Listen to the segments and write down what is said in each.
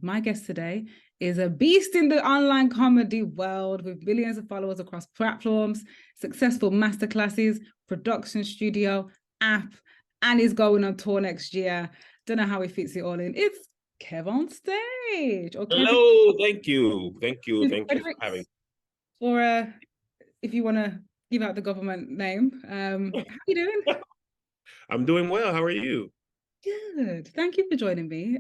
My guest today is a beast in the online comedy world with millions of followers across platforms, successful masterclasses, production studio, app, and is going on tour next year. Don't know how he fits it all in. It's KevOnStage or Kevin. Hello, thank you for having. Or if you want to give out the government name. How you doing? I'm doing well. How are you? Good. Thank you for joining me.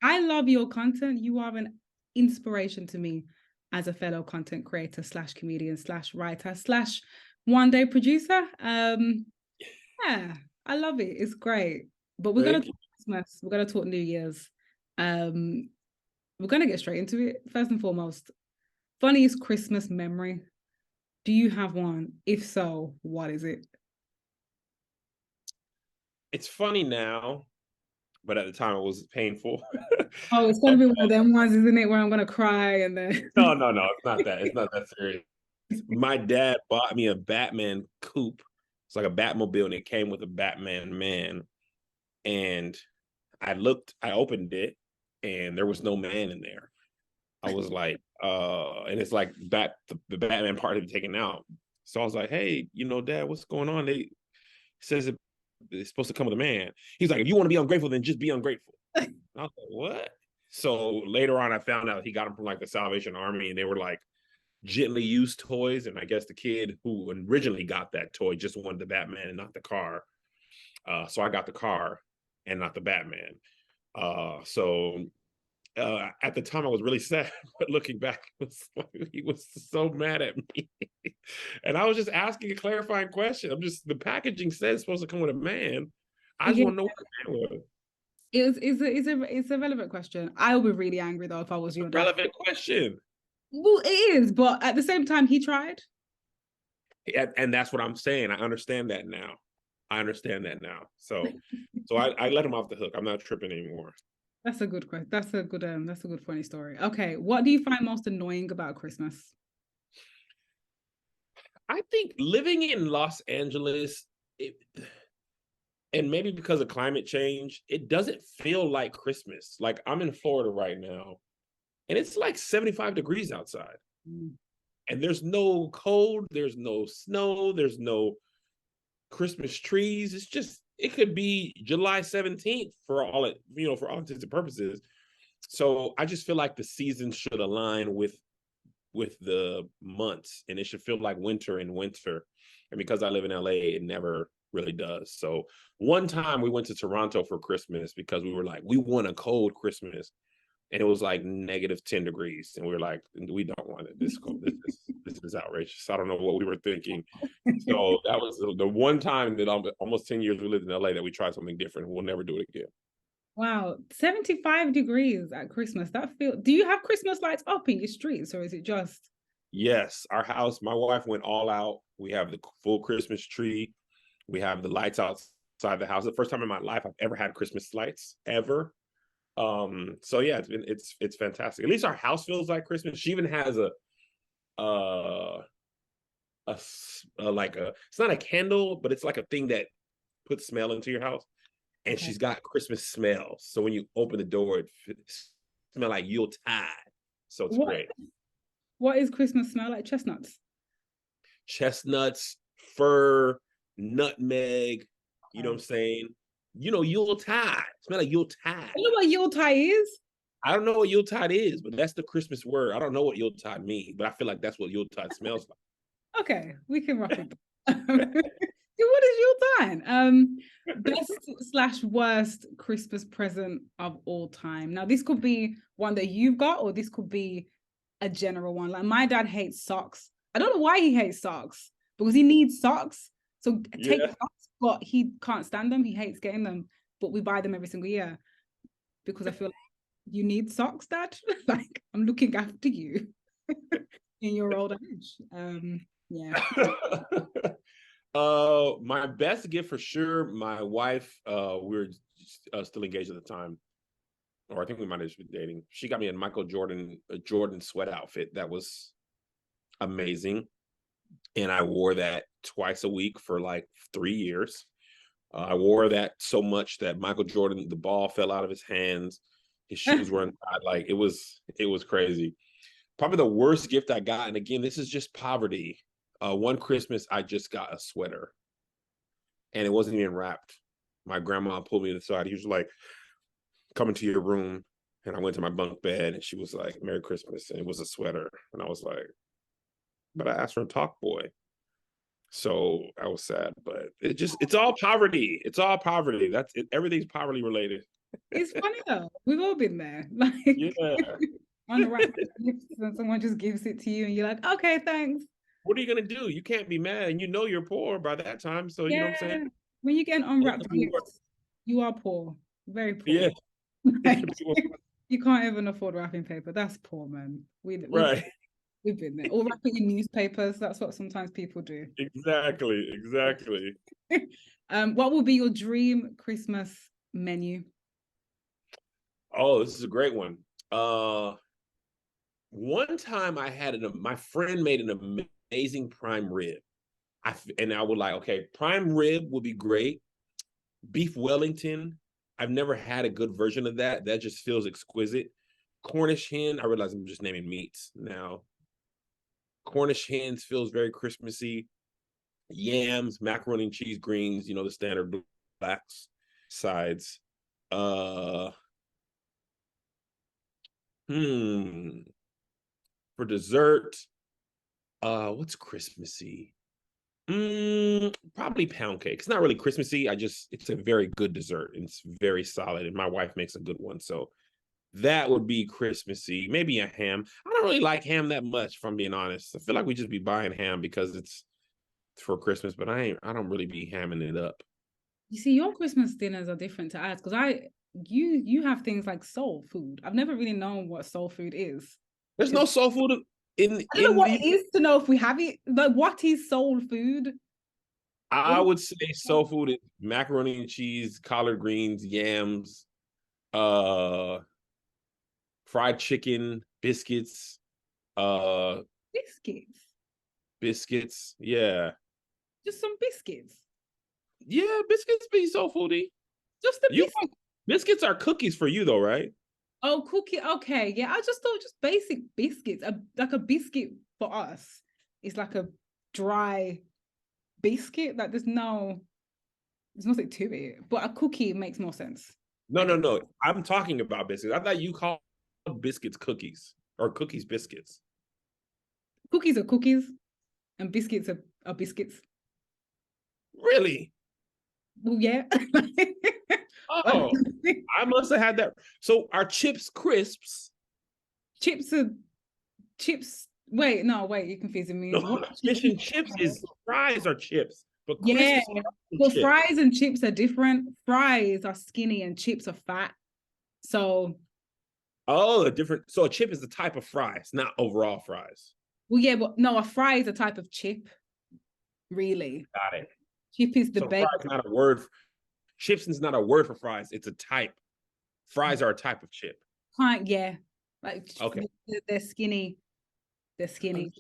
I love your content. You are an inspiration to me as a fellow content creator slash comedian slash writer slash one day producer. Yeah, I love it. It's great. But we're gonna Thank talk Christmas. We're gonna talk New Year's. Um, we're gonna get straight into it. First and foremost, funniest Christmas memory. Do you have one? If so, what is it? It's funny now, but at the time it was painful. Oh, it's gonna be one of them ones, isn't it? Where I'm gonna cry and then No, it's not that. It's not that serious. My dad bought me a Batman coupe. It's like a Batmobile, and it came with a Batman man. And I opened it, and there was no man in there. I was like, and it's like the Batman part had been taken out. So I was like, hey, Dad, what's going on? They says it's supposed to come with a man. He's like, if you want to be ungrateful, then just be ungrateful. I was like, what? So later on, I found out he got them from like the Salvation Army, and they were like gently used toys. And I guess the kid who originally got that toy just wanted the Batman and not the car. So I got the car and not the Batman. So at the time I was really sad, but looking back, he was so mad at me. And I was just asking a clarifying question. The packaging says it's supposed to come with a man. I just yeah, want to know what the man was. it's a relevant question. I would be really angry though if I was A your dad. relevant question. Well, it is, but at the same time, he tried. And that's what I'm saying. I understand that now. So I let him off the hook. I'm not tripping anymore. That's a good question. That's a good funny story. Okay, what do you find most annoying about Christmas? I think living in Los Angeles, and maybe because of climate change, it doesn't feel like Christmas. Like I'm in Florida right now, and it's like 75 degrees outside. Mm. And there's no cold, there's no snow, there's no Christmas trees. It could be July 17th for all intents and purposes. So I just feel like the seasons should align with the months, and it should feel like winter in winter. And because I live in LA, it never really does. So one time we went to Toronto for Christmas because we were like, we want a cold Christmas. And it was like negative 10 degrees. And we were like, we don't want it this cold. This is outrageous. I don't know what we were thinking. So that was the one time that almost 10 years we lived in LA that we tried something different. We'll never do it again. Wow, 75 degrees at Christmas. Do you have Christmas lights up in your streets or is it just Yes, our house, my wife went all out. We have the full Christmas tree. We have the lights outside the house. The first time in my life I've ever had Christmas lights ever. So yeah, it's fantastic. At least our house feels like Christmas. She even has uh like it's not a candle, but it's like a thing that puts smell into your house. And okay? she's got Christmas smells. So when you open the door, it smells like Yuletide. So it's What great. what is Christmas smell like? Chestnuts. Chestnuts, fir, nutmeg, you know what Okay. I'm saying? Yuletide. Smell like Yuletide. You know what Yuletide is? I don't know what Yuletide is, but that's the Christmas word. I don't know what Yuletide means, but I feel like that's what Yuletide smells Okay, we can rock with that. What is Yuletide? Best slash worst Christmas present of all time. Now, this could be one that you've got, or this could be a general one. Like my dad hates socks. I don't know why he hates socks because he needs socks. So take like. socks, but he can't stand them. He hates getting them, but we buy them every single year because I feel like you need socks, Dad. Like I'm looking after you in your old age. Yeah. Yeah. My best gift for sure. My wife, we were still engaged at the time, or I think we might have just been dating. She got me a Jordan sweat outfit that was amazing, and I wore that twice a week for like 3 years. I wore that so much that Michael Jordan, the ball fell out of his hands. His shoes were untied. Like it was crazy. Probably the worst gift I got, and again, this is just poverty. One Christmas, I just got a sweater, and it wasn't even wrapped. My grandma pulled me to the side. He was like, "Come into your room," and I went to my bunk bed, and she was like, "Merry Christmas," and it was a sweater, and I was like, "But I asked for a talk boy." So I was sad, but it's all poverty. It's all poverty. That's it. Everything's poverty related. It's funny though. We've all been there. Like Yeah. unwrapped gifts and someone just gives it to you and you're like, okay, thanks. What are you gonna do? You can't be mad, and you know you're poor by that time. So you know what I'm Yeah. saying? When you get an unwrapped gift, you are poor. Very poor. Yeah. Like, you can't even afford wrapping paper. That's poor, man. Right. We've been there. Or wrapping in newspapers. That's what sometimes people do. Exactly. What will be your dream Christmas menu? Oh, this is a great one. One time I had my friend made an amazing prime rib. And I would like, okay, prime rib would be great. Beef Wellington, I've never had a good version of that. That just feels exquisite. Cornish hen, I realize I'm just naming meats now. Cornish hens feels very Christmassy. Yams, macaroni and cheese, greens, the standard blacks sides. For dessert, what's Christmassy? Probably pound cake. It's not really Christmassy. It's a very good dessert. It's very solid, and my wife makes a good one. So that would be Christmassy. Maybe a ham. I don't really like ham that much, if I'm being honest. I feel like we just be buying ham because it's for Christmas, but I don't really be hamming it up. You see, your Christmas dinners are different to ours because you have things like soul food. I've never really known what soul food is. There's no soul food in. I don't know what it is to know if we have it. Like, what is soul food? I would say soul food is macaroni and cheese, collard greens, yams, fried chicken, biscuits, biscuits, yeah. Just some biscuits. Yeah, biscuits be soul foody. Just the biscuits. Biscuits are cookies for you though, right? Oh, cookie. Okay, yeah. I just thought just basic biscuits. Like a biscuit for us is like a dry biscuit. Like there's nothing to it. But a cookie makes more sense. No. I'm talking about biscuits. I thought you called biscuits cookies or cookies biscuits. Cookies are cookies, and biscuits are biscuits. Really? Well, yeah. Oh, I must have had that. So are chips crisps? Chips are chips. Wait, you're confusing me. No, fish and chips is fries are chips, but yeah. Well, chips. Fries and chips are different. Fries are skinny and chips are fat. So. Oh, different. So a chip is the type of fries, not overall fries. Well, yeah, but no, a fry is a type of chip. Really. Got it. Chip is the best. Not a word. Chips is not a word for fries. It's a type. Fries are a type of chip. Yeah. Like okay. They're skinny. They're skinny.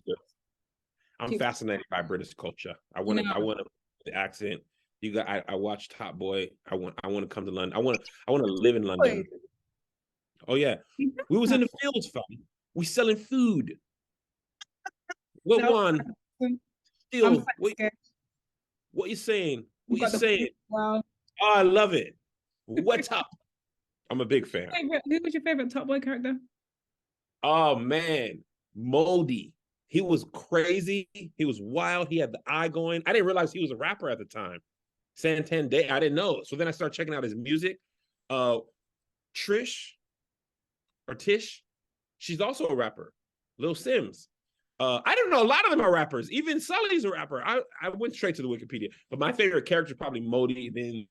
I'm fascinated by British culture. I want the accent. I watched Top Boy. I want to come to London. I want to live in London. Wait. Oh yeah. We was in the fields, fam. We selling food. What one? Still, what you saying? What you saying? Wow. Oh, I love it. What's up? I'm a big fan. Who was your favorite Top Boy character? Oh man, Moldy. He was crazy. He was wild. He had the eye going. I didn't realize he was a rapper at the time. Santander. I didn't know. So then I started checking out his music. Tish, she's also a rapper. Lil Sims. I don't know. A lot of them are rappers. Even Sully's a rapper. I went straight to the Wikipedia. But my favorite character is probably Modi, then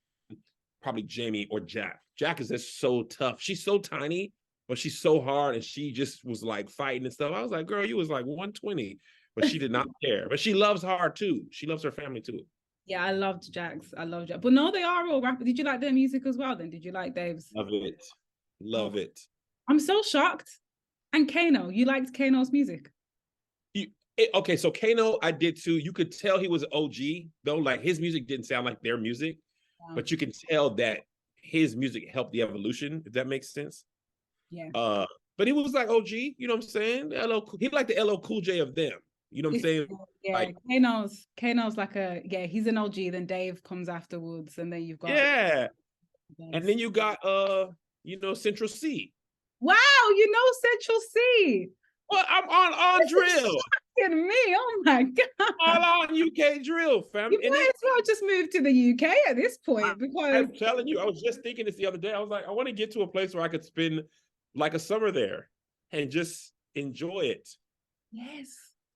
probably Jamie or Jack. Jack is just so tough. She's so tiny, but she's so hard, and she just was like fighting and stuff. I was like, girl, you was like 120, but she did not care. But she loves hard too. She loves her family too. Yeah, I loved Jack's. I love Jack. But no, they are all rappers. Did you like their music as well then? Did you like Dave's? Love it. I'm so shocked. And Kano, you liked Kano's music? Okay, so Kano, I did too. You could tell he was an OG, though. Like, his music didn't sound like their music, but you can tell that his music helped the evolution, if that makes sense. Yeah. But he was like OG, you know what I'm saying? He like the LL Cool J of them. You know what I'm saying? Yeah, Like, Kano's like he's an OG, then Dave comes afterwards, and then you've got yeah. And then you got Central C. wow, you know Central C. Well, I'm on drill. Shocking me. Oh my God. All on UK drill, fam. You might as well just move to the UK at this point because I'm telling you, I was just thinking this the other day. I was like, I want to get to a place where I could spend like a summer there and just enjoy it. yes.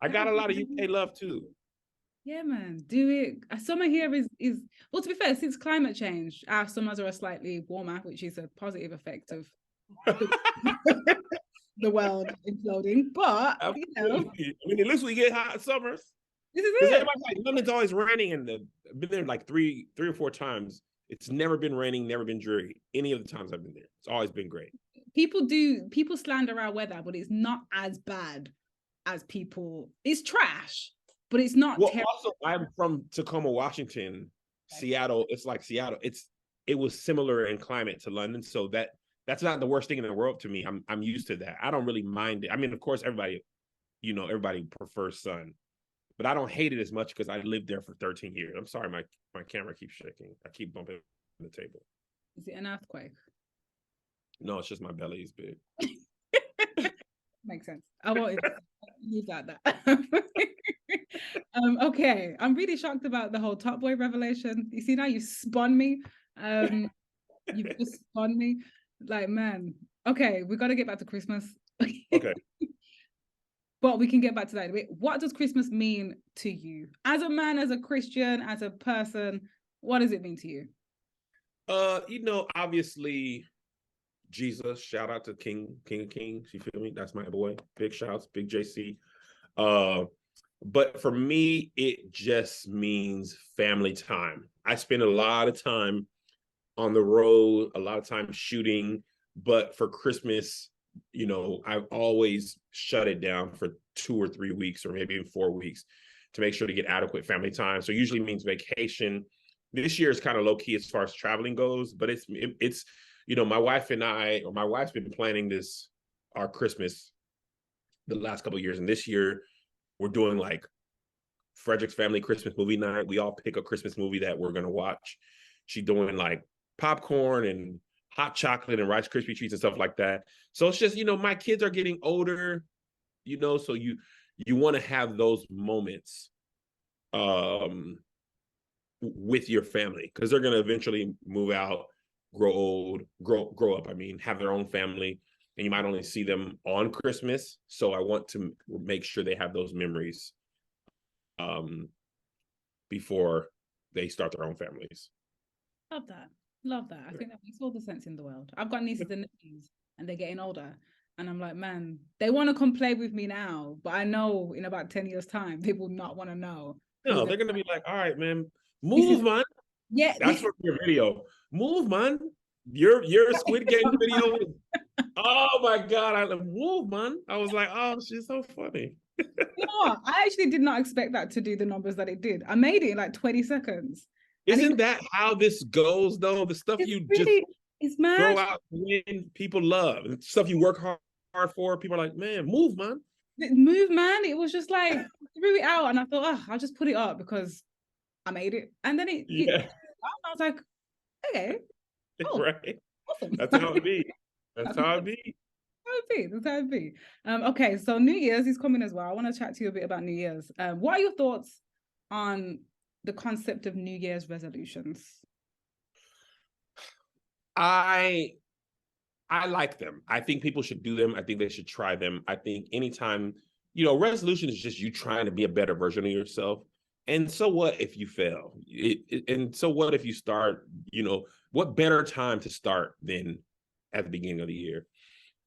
I got a lot of UK love too. Yeah, man. Do it. Summer here is well, to be fair, since climate change, our summers are slightly warmer, which is a positive effect of the world imploding. But Absolutely. I mean, at least we get hot summers. This is Because it. everybody's like, London's always raining, and I've been there like three or four times. It's never been raining, never been dreary. Any of the times I've been there, it's always been great. People slander our weather, but it's not as bad as people. It's trash, but it's not. Well, also, I'm from Tacoma, Washington. Seattle, it's like Seattle. It was similar in climate to London, so that's not the worst thing in the world to me. I'm used to that. I don't really mind it. I mean, of course, everybody prefers sun, but I don't hate it as much because I lived there for 13 years. I'm sorry, my camera keeps shaking. I keep bumping the table. Is it an earthquake? No, it's just my belly is big. Makes sense. I won't leave that. Okay, I'm really shocked about the whole Top Boy revelation. You see now you spun me. You've just spun me. Like, man. Okay, we got to get back to Christmas. Okay. But we can get back to that. What does Christmas mean to you? As a man, as a Christian, as a person, what does it mean to you? Obviously Jesus, shout out to King of Kings, you feel me? That's my boy. Big shouts, big JC. But for me, it just means family time. I spend a lot of time on the road, a lot of time shooting, but for Christmas, I've always shut it down for 2 or 3 weeks or maybe even 4 weeks to make sure to get adequate family time. So usually means vacation. This year is kind of low key as far as traveling goes, but it's my wife and I, or my wife's been planning our Christmas the last couple of years, and this year we're doing like Frederick's family Christmas movie night. We all pick a Christmas movie that we're gonna watch. She's doing like popcorn and hot chocolate and Rice Krispie treats and stuff like that. So it's just, my kids are getting older, so you want to have those moments with your family because they're going to eventually move out, grow old, grow up. I mean, have their own family, and you might only see them on Christmas. So I want to make sure they have those memories before they start their own families. Love that. Love that. I think that makes all the sense in the world. I've got nieces and nephews, and they're getting older. And I'm like, man, they want to come play with me now, but I know in about 10 years' time, they will not want to know. No, they're going to be like, all right, man, move, man. Yeah. That's for your video. Move, man. Your Squid Game video. Oh my God. I move, man. I was like, oh, she's so funny. You know what? I actually did not expect that to do the numbers that it did. I made it in like 20 seconds. Isn't that how this goes, though? The stuff you really, just throw out when people love, and stuff you work hard for, people are like, man, move, man. Move, man. It was just like, threw it out, and I thought, oh, I'll just put it up because I made it. And then I was like, okay. Oh, right. Awesome. That's how it be. That's how it be. That's how it be. Okay, so New Year's is coming as well. I want to chat to you a bit about New Year's. What are your thoughts on the concept of New Year's resolutions? I like them. I think people should do them. I think they should try them. I think anytime, resolution is just you trying to be a better version of yourself. And so what if you fail? And so what if you start, what better time to start than at the beginning of the year?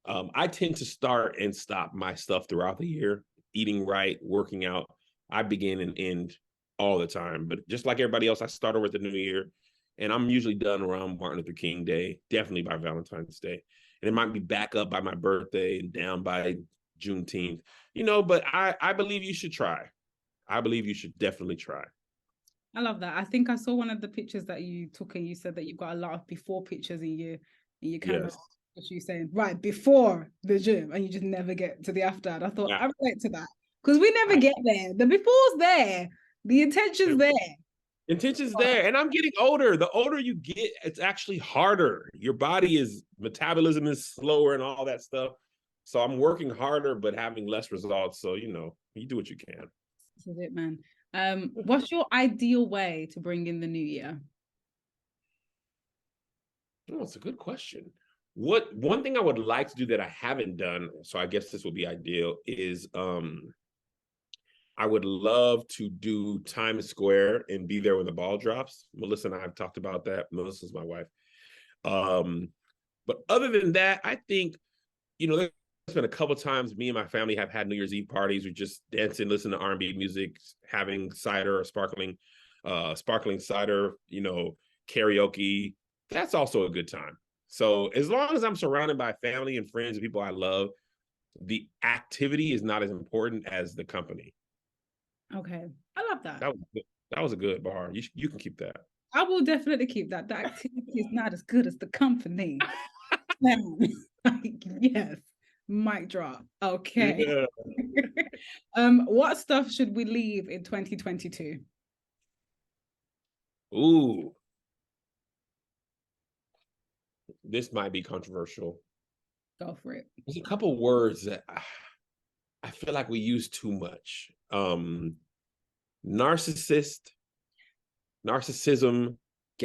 I tend to start and stop my stuff throughout the year, eating right, working out. I begin and end all the time. But just like everybody else, I start over the new year. And I'm usually done around Martin Luther King Day, definitely by Valentine's Day. And it might be back up by my birthday and down by Juneteenth, but I believe you should try. I believe you should definitely try. I love that. I think I saw one of the pictures that you took and you said that you've got a lot of before pictures in your camera. Yes. what you're saying, right before the gym, and you just never get to the after. And I thought Yeah. I relate to that because we never get there. The before's there, the intention's there. Intention's there, and I'm getting older. The older you get, it's actually harder. Your metabolism is slower and all that stuff. So I'm working harder, but having less results. So, you do what you can. This is it, man. What's your ideal way to bring in the new year? Oh, it's a good question. One thing I would like to do that I haven't done, so I guess this would be ideal, is I would love to do Times Square and be there when the ball drops. Melissa and I have talked about that. Melissa's my wife. But other than that, I think, there's been a couple times me and my family have had New Year's Eve parties. We're just dancing, listening to R&B music, having cider or sparkling cider, karaoke. That's also a good time. So as long as I'm surrounded by family and friends and people I love, the activity is not as important as the company. Okay, I love that. That was a good bar. You can keep that. I will definitely keep that. The activity is not as good as the company. Yes, mic drop. Okay. Yeah. What stuff should we leave in 2022? Ooh, this might be controversial. Go for it. There's a couple words that I feel like we use too much. Narcissism,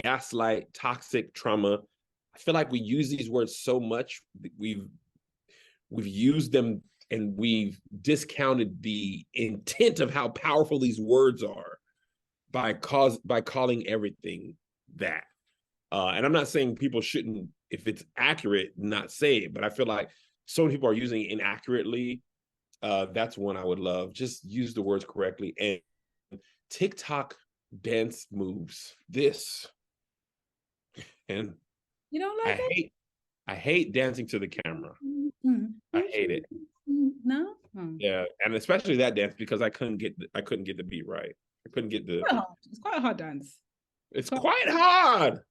gaslight, toxic trauma. I feel like we use these words so much. We've used them and we've discounted the intent of how powerful these words are by calling everything that. And I'm not saying people shouldn't, if it's accurate, not say it, but I feel like so many people are using it inaccurately. That's one I would love. Just use the words correctly. And TikTok dance moves. And you don't like it? I hate dancing to the camera. I hate it. No. Yeah, and especially that dance because I couldn't get the beat right. I couldn't get the. It's quite a hard dance. It's quite hard. It's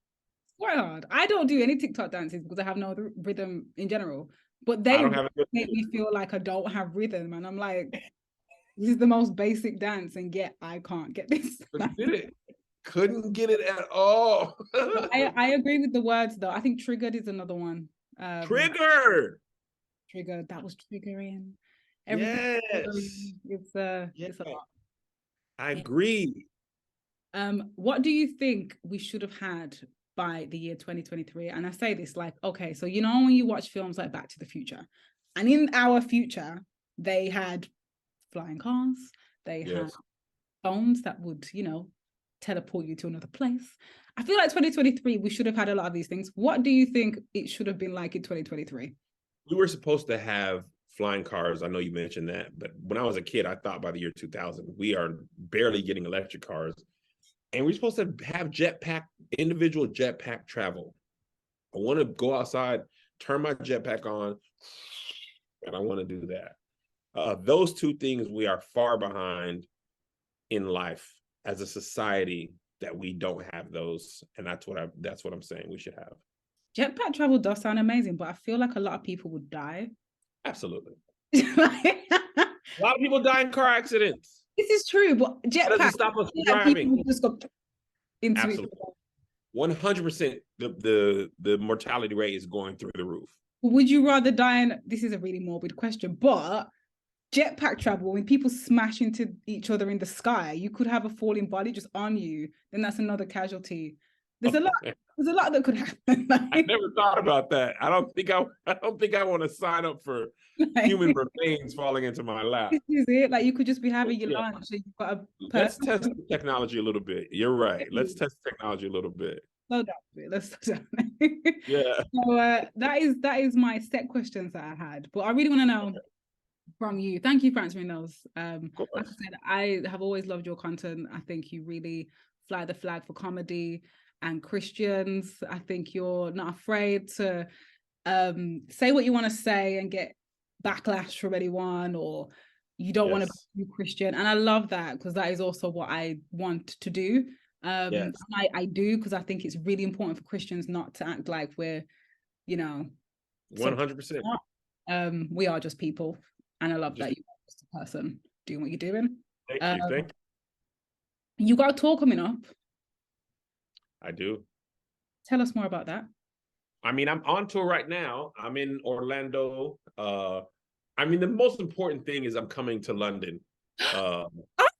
quite hard. I don't do any TikTok dances because I have no rhythm in general. But I they don't have make me feel like I don't have rhythm, and I'm like, this is the most basic dance, and yet I can't get this. Couldn't get it at all. I agree with the words though. I think triggered is another one. Triggered. That was triggering. Everything. Yes. It's a lot. I agree. What do you think we should have had by the year 2023? And I say this like, okay, so when you watch films like Back to the Future, and in our future, they had flying cars, they had phones that would, teleport you to another place. I feel like 2023, we should have had a lot of these things. What do you think it should have been like in 2023? We were supposed to have flying cars. I know you mentioned that, but when I was a kid, I thought by the year 2000, we are barely getting electric cars. And we're supposed to have individual jetpack travel. I want to go outside, turn my jetpack on, and I want to do that. Those two things, we are far behind in life as a society that we don't have those. And that's what I'm saying we should have. Jetpack travel does sound amazing, but I feel like a lot of people would die. Absolutely. A lot of people die in car accidents. This is true, but jetpack doesn't stop us from driving. Just go into absolutely. 100%. The mortality rate is going through the roof. Would you rather die in? This is a really morbid question, but jetpack travel, when people smash into each other in the sky, you could have a falling body just on you. Then that's another casualty. There's a lot that could happen. I never thought about that. I don't think I want to sign up for human remains falling into my lap. This is it. Like you could just be having your lunch and you've got a Let's test the technology a little bit. You're right. Let's test technology a little bit. Slow down a bit. Let's slow down. Yeah. So that is my set questions that I had. But I really want to know from you. Thank you for answering those. Like I said, I have always loved your content. I think you really fly the flag for comedy and Christians. I think you're not afraid to say what you want to say and get backlash from anyone, or you don't want to be Christian. And I love that because that is also what I want to do. I do because I think it's really important for Christians not to act like we're, So 100%. we are just people, and I love Just that you're just a person doing what you're doing. thank Um, you. Thank you. you got a tour coming up. I do. Tell us more about that. I mean, I'm on tour right now. I'm in Orlando. I mean, the most important thing is I'm coming to London. Are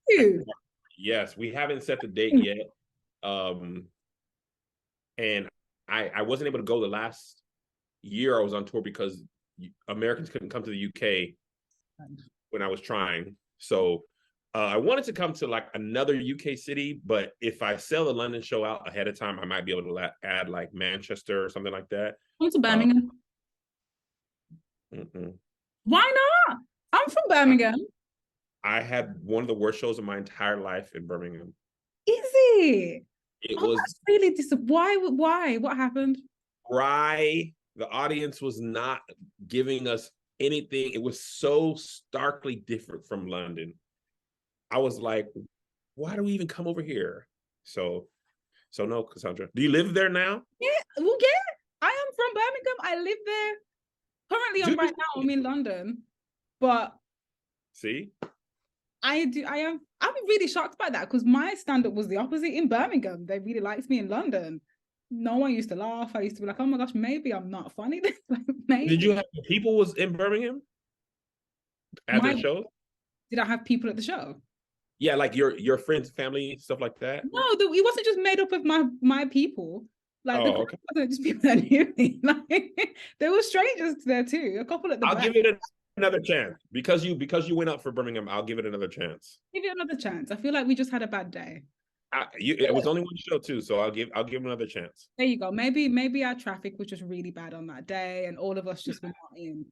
you? Yes, we haven't set the date yet. And I wasn't able to go the last year I was on tour because Americans couldn't come to the UK when I was trying. So I wanted to come to like another UK city, but if I sell the London show out ahead of time, I might be able to add like Manchester or something like that. Come to Birmingham. Mm-mm. Why not? I'm from Birmingham. I had one of the worst shows of my entire life in Birmingham. Is it? It Oh, was that's really Why? Why? What happened? dry. The audience was not giving us anything. It was so starkly different from London. I was like, why do we even come over here? So no, Cassandra. Do you live there now? Yeah, well, yeah. I am from Birmingham. I live there. Currently, right now, I'm in London. But see, I am. I'm really shocked by that because my stand-up was the opposite in Birmingham. They really liked me in London. No one used to laugh. I used to be like, oh my gosh, maybe I'm not funny. Like, maybe. Did you have people was in Birmingham at their show? Did I have people at the show? Yeah, like your friends, family, stuff like that. No, it wasn't just made up of my people. Like the okay. wasn't just people that knew me. Like there were strangers there too. A couple at the I'll back. give it another chance because you went up for Birmingham. I'll give it another chance. Give it another chance. I feel like we just had a bad day. It was only one show too, so I'll give another chance. There you go. Maybe our traffic was just really bad on that day, and all of us just were not in.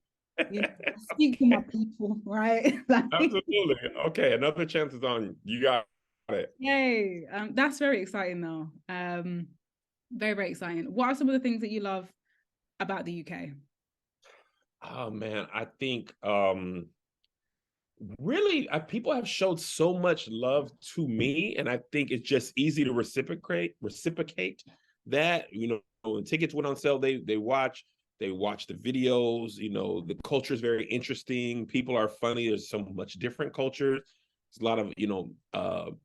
You know, speak to my people, right? Like, absolutely. Okay, another chance is on. You got it. Yay! That's very exciting, though. Very very exciting. What are some of the things that you love about the UK? Oh man, I think really people have showed so much love to me, and I think it's just easy to reciprocate that. When tickets went on sale, they watch the videos. The culture is very interesting. People are funny. There's so much different cultures. There's a lot of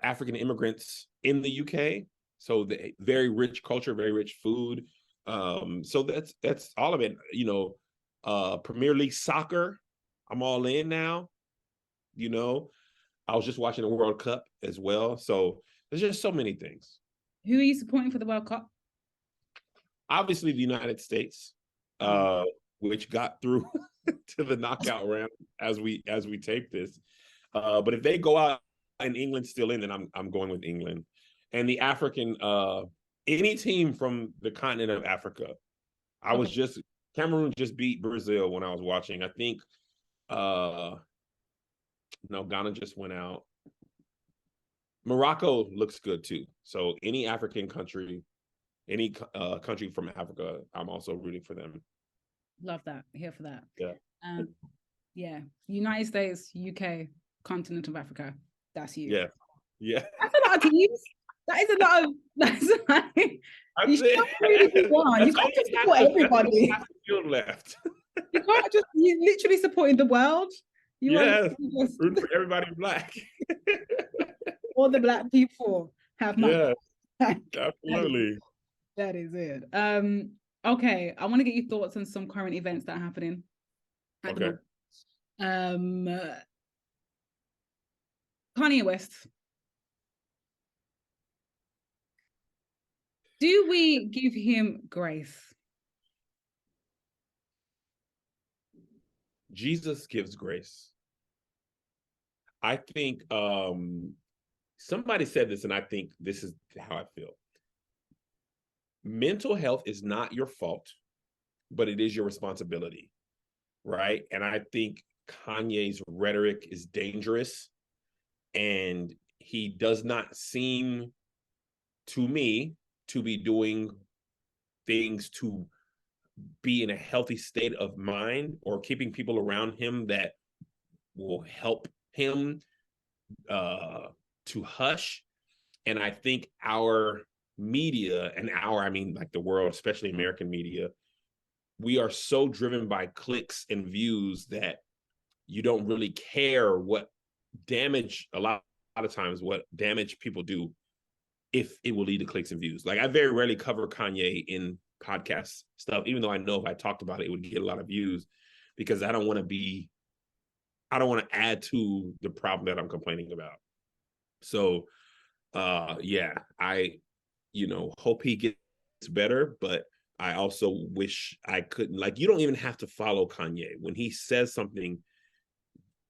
African immigrants in the UK, so the very rich culture, very rich food. So that's all of it. Premier League soccer, I'm all in now. I was just watching the World Cup as well. So there's just so many things. Who are you supporting for the World Cup? Obviously, the United States, which got through to the knockout round as we tape this. But if they go out and England's still in, then I'm going with England. And the African, any team from the continent of Africa. Cameroon just beat Brazil when I was watching. I think no, Ghana just went out. Morocco looks good too. So any African country, any country from Africa, I'm also rooting for them. Love that. Here for that. Yeah. Yeah. United States, UK, continent of Africa. That's you. Yeah. Yeah. That's a lot of teams. That is a lot of. That's like. You can't just support everybody. Left. You can't just. You're literally supporting the world. Rooting for everybody black. All the black people have my. Yeah. Absolutely. That is it. Okay, I want to get your thoughts on some current events that are happening. Okay. Kanye West. Do we give him grace? Jesus gives grace. I think somebody said this, and I think this is how I feel. Mental health is not your fault, but it is your responsibility, right? And I think Kanye's rhetoric is dangerous, and he does not seem to me to be doing things to be in a healthy state of mind or keeping people around him that will help him to hush. And I think our media, and I mean like the world, especially American media, we are so driven by clicks and views that you don't really care what damage, a lot of times, what damage people do if it will lead to clicks and views. Like, I very rarely cover Kanye in podcast stuff, even though I know if I talked about it, it would get a lot of views, because I don't want to add to the problem that I'm complaining about. So yeah, I hope he gets better, but I also wish I couldn't. Like, you don't even have to follow Kanye. When he says something,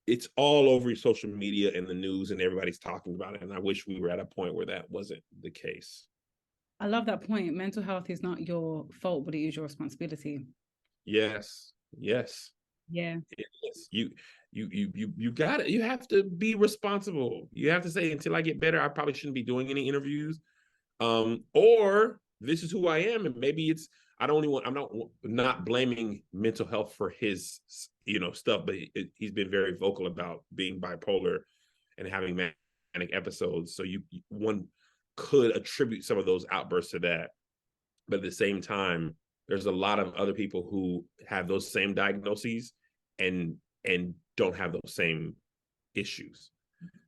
it's all over social media and the news, and everybody's talking about it. And I wish we were at a point where that wasn't the case. I love that point. Mental health is not your fault, but it is your responsibility. Yes. Yes. Yeah. Yes. You got it. You have to be responsible. You have to say, until I get better, I probably shouldn't be doing any interviews. Or this is who I am, and maybe it's, I'm not blaming mental health for his stuff, but he's been very vocal about being bipolar and having manic episodes. So one could attribute some of those outbursts to that, but at the same time, there's a lot of other people who have those same diagnoses and don't have those same issues.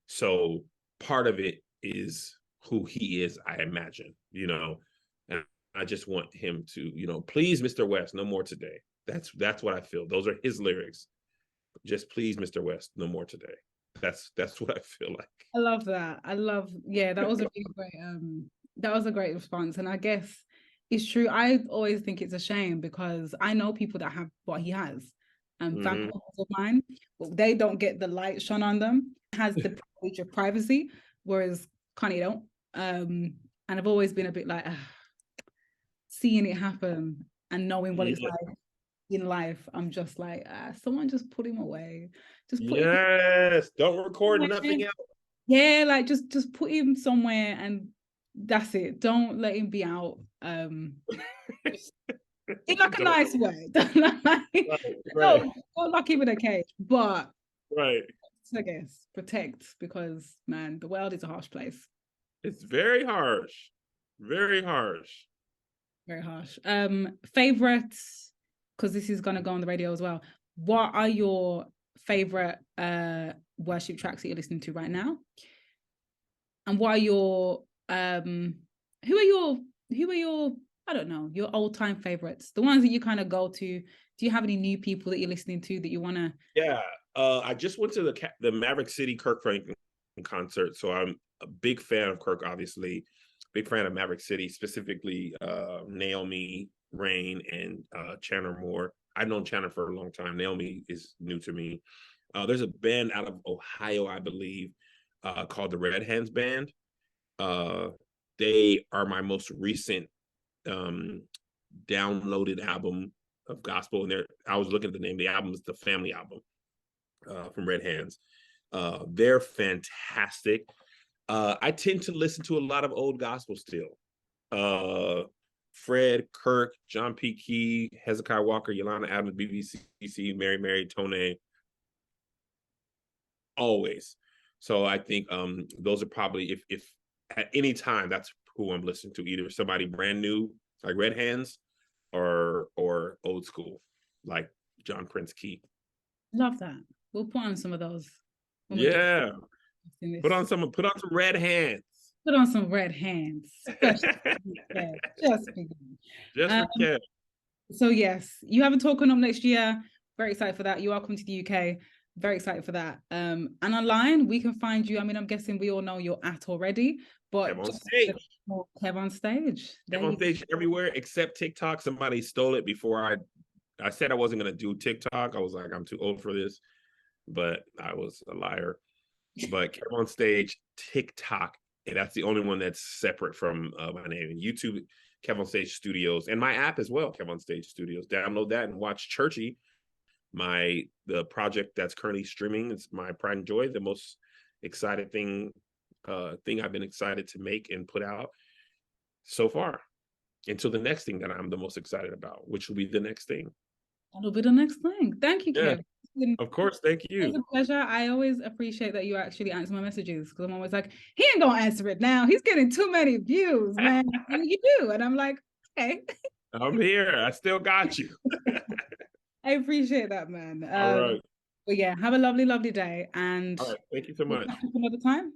So part of it is who he is, I imagine, and I just want him to, please, Mr. West, no more today. That's what I feel. Those are his lyrics. Just please, Mr. West, no more today. That's what I feel like. I love that. Yeah, that was a really great response. And I guess it's true. I always think it's a shame, because I know people that have what he has. Family of mine, but they don't get the light shone on them. Has the privilege of privacy, whereas Kanye don't. And I've always been a bit like, seeing it happen and knowing what it's like in life. I'm just like, someone just put him away. Just put him don't record nothing else. Yeah, like just put him somewhere and that's it. Don't let him be out. In like a nice way. Don't lock him in a cage, but right. I guess protect, because man, the world is a harsh place. It's very harsh. Very harsh. Very harsh. Favorites, because this is gonna go on the radio as well. What are your favorite worship tracks that you're listening to right now? And what are your who are your I don't know, your old-time favorites, the ones that you kind of go to? Do you have any new people that you're listening to that you want to? Yeah, I just went to the Maverick City Kirk Franklin concert, so I'm a big fan of Kirk, obviously. Big fan of Maverick City, specifically Naomi Rain and Chandler Moore. I've known Chandler for a long time. Naomi is new to me. There's a band out of Ohio, I believe, called the Red Hands Band. They are my most recent downloaded album of gospel, and I was looking at the name of the album. It's the Family album from Red Hands. They're fantastic. I tend to listen to a lot of old gospel still. Fred, Kirk, John P. Key, Hezekiah Walker, Yolanda Adams, BBC, Mary Tone, always. So I think those are probably, if at any time, that's who I'm listening to, either somebody brand new like Red Hands or old school like John Prince Key. Love that. We'll put on some of those. Yeah. Put on some Red Hands. Put on some Red Hands. Just for Kev. So yes, you have a tour coming up next year. Very excited for that. You are coming to the UK. Very excited for that. And online, we can find you. I mean, I'm guessing we all know you're at already, but KevOnStage. KevOnStage. KevOnStage everywhere except TikTok. Somebody stole it before I said I wasn't going to do TikTok. I was like, I'm too old for this, but I was a liar. But KevOnStage, TikTok, and that's the only one that's separate from my name. And YouTube, KevOnStage Studios, and my app as well, KevOnStage Studios. Download that and watch Churchy, the project that's currently streaming. It's my pride and joy, the most excited thing I've been excited to make and put out so far, until the next thing that I'm the most excited about, which will be the next thing. That'll be the next thing. Thank you, Kev. Of course, thank you. It's a pleasure. I always appreciate that you actually answer my messages, because I'm always like, he ain't gonna answer it now. He's getting too many views, man. And you do, and I'm like, okay. I'm here. I still got you. I appreciate that, man. All right. But yeah, have a lovely, lovely day, and All right. Thank you so we'll much. catch up another time.